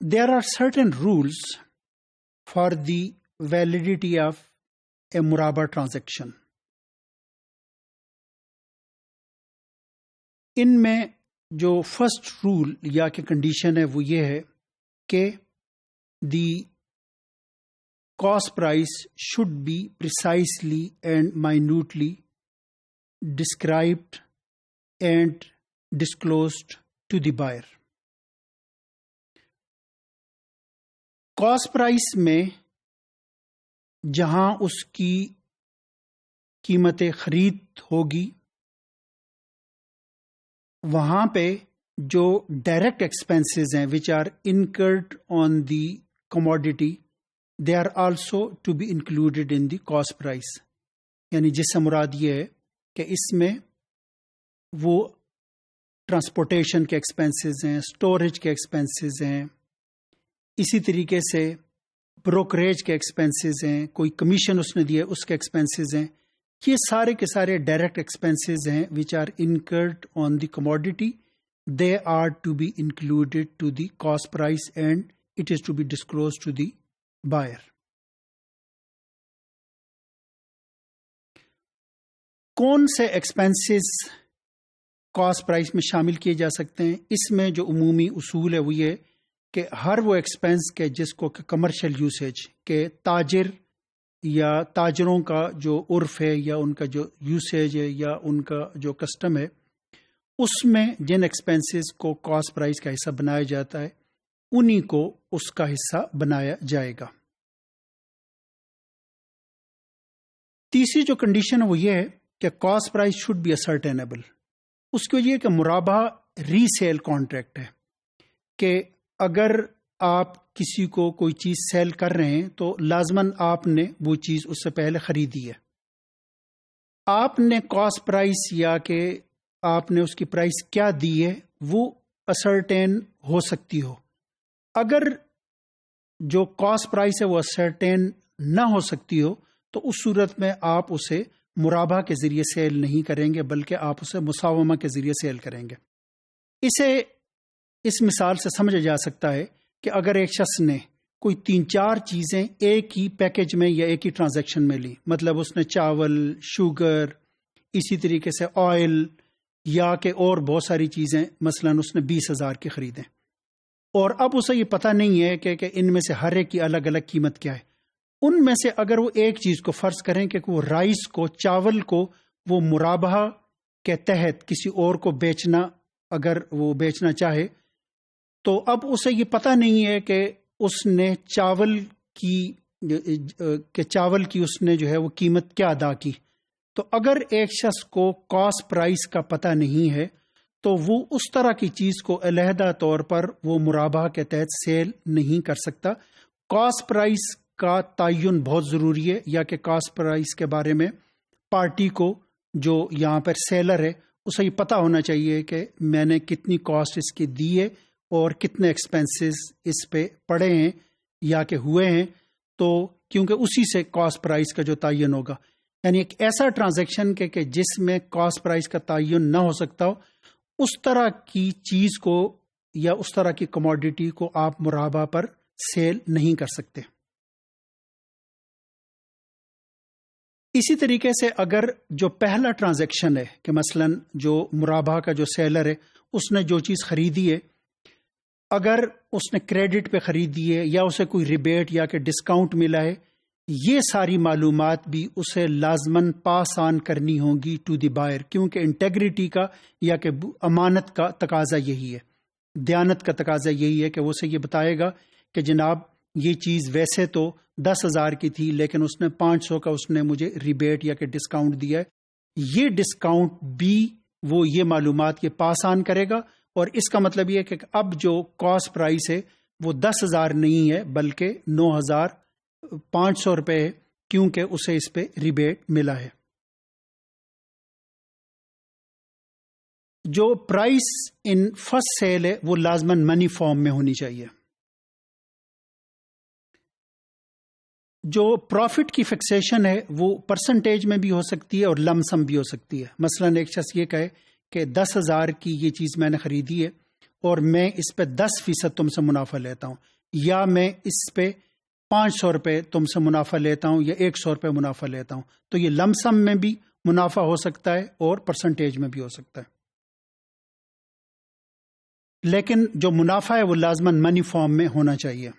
there are certain rules for the validity of a muraba transaction. ان میں جو first rule یا کہ condition ہے وہ یہ ہے کہ the cost price should be precisely and minutely described and disclosed to the buyer. Cost price میں جہاں اس کی قیمت خرید ہوگی وہاں پہ جو ڈائریکٹ ایکسپینسز ہیں which are incurred on the commodity they are also to be included in the cost price. یعنی جس سے مراد یہ ہے کہ اس میں وہ ٹرانسپورٹیشن کے ایکسپینسز ہیں، اسٹوریج کے ایکسپینسز ہیں، اسی طریقے سے بروکریج کے ایکسپینسز ہیں، کوئی کمیشن اس نے دیا اس کے ایکسپینسز ہیں. یہ سارے کے سارے ڈائریکٹ ایکسپینسز ہیں which are incurred on the commodity. They are to be included to the cost price and it is to be disclose to the buyer. کون سے ایکسپینسز کاسٹ پرائس میں شامل کیے جا سکتے ہیں؟ اس میں جو عمومی اصول ہے وہ یہ کہ ہر وہ ایکسپینس کے جس کو کمرشل یوسیج کہ تاجر یا تاجروں کا جو عرف ہے یا ان کا جو یوسیج ہے یا ان کا جو کسٹم ہے، اس میں جن ایکسپینسز کو کاسٹ پرائس کا حصہ بنایا جاتا ہے انہی کو اس کا حصہ بنایا جائے گا. تیسری جو کنڈیشن ہے وہ یہ ہے کہ کاسٹ پرائس شوڈ بی اسرٹینیبل. اس کی وجہ یہ کہ مرابحہ ری سیل کانٹریکٹ ہے کہ اگر آپ کسی کو کوئی چیز سیل کر رہے ہیں تو لازماً آپ نے وہ چیز اس سے پہلے خریدی ہے. آپ نے کاسٹ پرائس یا کہ آپ نے اس کی پرائس کیا دی ہے وہ اسرٹین ہو سکتی ہو. اگر جو کاسٹ پرائس ہے وہ اسرٹین نہ ہو سکتی ہو تو اس صورت میں آپ اسے مرابحہ کے ذریعے سیل نہیں کریں گے بلکہ آپ اسے مساومہ کے ذریعے سیل کریں گے. اسے اس مثال سے سمجھا جا سکتا ہے کہ اگر ایک شخص نے کوئی 3-4 چیزیں ایک ہی پیکج میں یا ایک ہی ٹرانزیکشن میں لی، مطلب اس نے چاول، شوگر، اسی طریقے سے آئل یا کہ اور بہت ساری چیزیں مثلا اس نے 20,000 کی خریدیں، اور اب اسے یہ پتہ نہیں ہے کہ ان میں سے ہر ایک کی الگ الگ قیمت کیا ہے. ان میں سے اگر وہ ایک چیز کو فرض کریں کہ وہ رائس کو، چاول کو وہ مرابحہ کے تحت کسی اور کو بیچنا، اگر وہ بیچنا چاہے تو اب اسے یہ پتہ نہیں ہے کہ اس نے چاول کی اس نے جو ہے وہ قیمت کیا ادا کی. تو اگر ایک شخص کو کاسٹ پرائس کا پتہ نہیں ہے تو وہ اس طرح کی چیز کو علیحدہ طور پر وہ مرابحہ کے تحت سیل نہیں کر سکتا. کاسٹ پرائس کا تعین بہت ضروری ہے، یا کہ کاسٹ پرائس کے بارے میں پارٹی کو جو یہاں پر سیلر ہے اسے یہ پتہ ہونا چاہیے کہ میں نے کتنی کاسٹ اس کی دی ہے اور کتنے ایکسپینسز اس پہ پڑے ہیں یا کہ ہوئے ہیں، تو کیونکہ اسی سے کاسٹ پرائس کا جو تعین ہوگا. یعنی ایک ایسا ٹرانزیکشن کہ جس میں کاسٹ پرائس کا تعین نہ ہو سکتا ہو، اس طرح کی چیز کو یا اس طرح کی کموڈیٹی کو آپ مرابحہ پر سیل نہیں کر سکتے. اسی طریقے سے اگر جو پہلا ٹرانزیکشن ہے کہ مثلا جو مرابحہ کا جو سیلر ہے اس نے جو چیز خریدی ہے، اگر اس نے کریڈٹ پہ خریدی ہے یا اسے کوئی ریبیٹ یا کہ ڈسکاؤنٹ ملا ہے، یہ ساری معلومات بھی اسے لازماً پاس آن کرنی ہوں گی ٹو دی بائر، کیونکہ انٹیگریٹی کا یا کہ امانت کا تقاضا یہی ہے، دیانت کا تقاضا یہی ہے کہ وہ اسے یہ بتائے گا کہ جناب یہ چیز ویسے تو 10,000 کی تھی لیکن اس نے 500 کا اس نے مجھے ریبیٹ یا کہ ڈسکاؤنٹ دیا ہے. یہ ڈسکاؤنٹ بھی وہ یہ معلومات یہ پاس آن کرے گا، اور اس کا مطلب یہ ہے کہ اب جو کاسٹ پرائس ہے وہ 10,000 نہیں ہے بلکہ 9,500 روپے ہے، کیونکہ اسے اس پہ ریبیٹ ملا ہے. جو پرائس ان فرسٹ سیل ہے وہ لازماً منی فارم میں ہونی چاہیے. جو پروفٹ کی فکسیشن ہے وہ پرسنٹیج میں بھی ہو سکتی ہے اور لم سم بھی ہو سکتی ہے. مثلا ایک شخص یہ کہے کہ 10,000 کی یہ چیز میں نے خریدی ہے اور میں اس پہ 10% تم سے منافع لیتا ہوں، یا میں اس پہ 500 روپے تم سے منافع لیتا ہوں یا 100 روپے منافع لیتا ہوں، تو یہ لم سم میں بھی منافع ہو سکتا ہے اور پرسنٹیج میں بھی ہو سکتا ہے. لیکن جو منافع ہے وہ لازماً منی فارم میں ہونا چاہیے.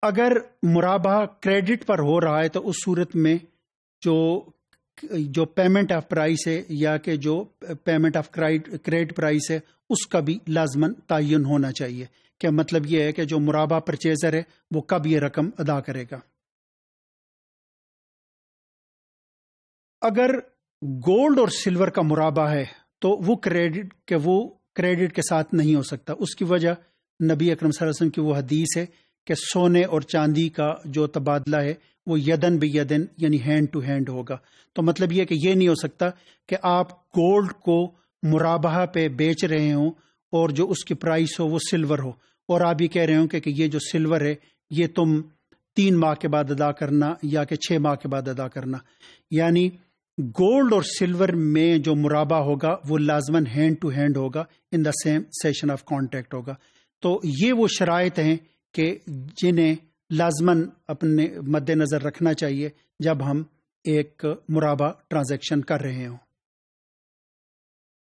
اگر مرابحہ کریڈٹ پر ہو رہا ہے تو اس صورت میں جو پیمنٹ آف پرائس ہے یا کہ جو پیمنٹ آف کریڈٹ پرائس ہے اس کا بھی لازماً تعین ہونا چاہیے. کہ مطلب یہ ہے کہ جو مرابحہ پرچیزر ہے وہ کب یہ رقم ادا کرے گا. اگر گولڈ اور سلور کا مرابحہ ہے تو وہ کریڈٹ کے ساتھ نہیں ہو سکتا. اس کی وجہ نبی اکرم صلی اللہ علیہ وسلم کی وہ حدیث ہے کہ سونے اور چاندی کا جو تبادلہ ہے وہ یدن بیدن یعنی ہینڈ ٹو ہینڈ ہوگا. تو مطلب یہ کہ یہ نہیں ہو سکتا کہ آپ گولڈ کو مرابحہ پہ بیچ رہے ہوں اور جو اس کی پرائس ہو وہ سلور ہو، اور آپ یہ کہہ رہے ہوں کہ یہ جو سلور ہے یہ تم 3 ماہ کے بعد ادا کرنا یا کہ 6 ماہ کے بعد ادا کرنا. یعنی گولڈ اور سلور میں جو مرابحہ ہوگا وہ لازماً ہینڈ ٹو ہینڈ ہوگا، in the same session of contact ہوگا. تو یہ وہ شرائط ہیں کہ جنہیں لازماً اپنے مد نظر رکھنا چاہیے جب ہم ایک مرابحہ ٹرانزیکشن کر رہے ہوں.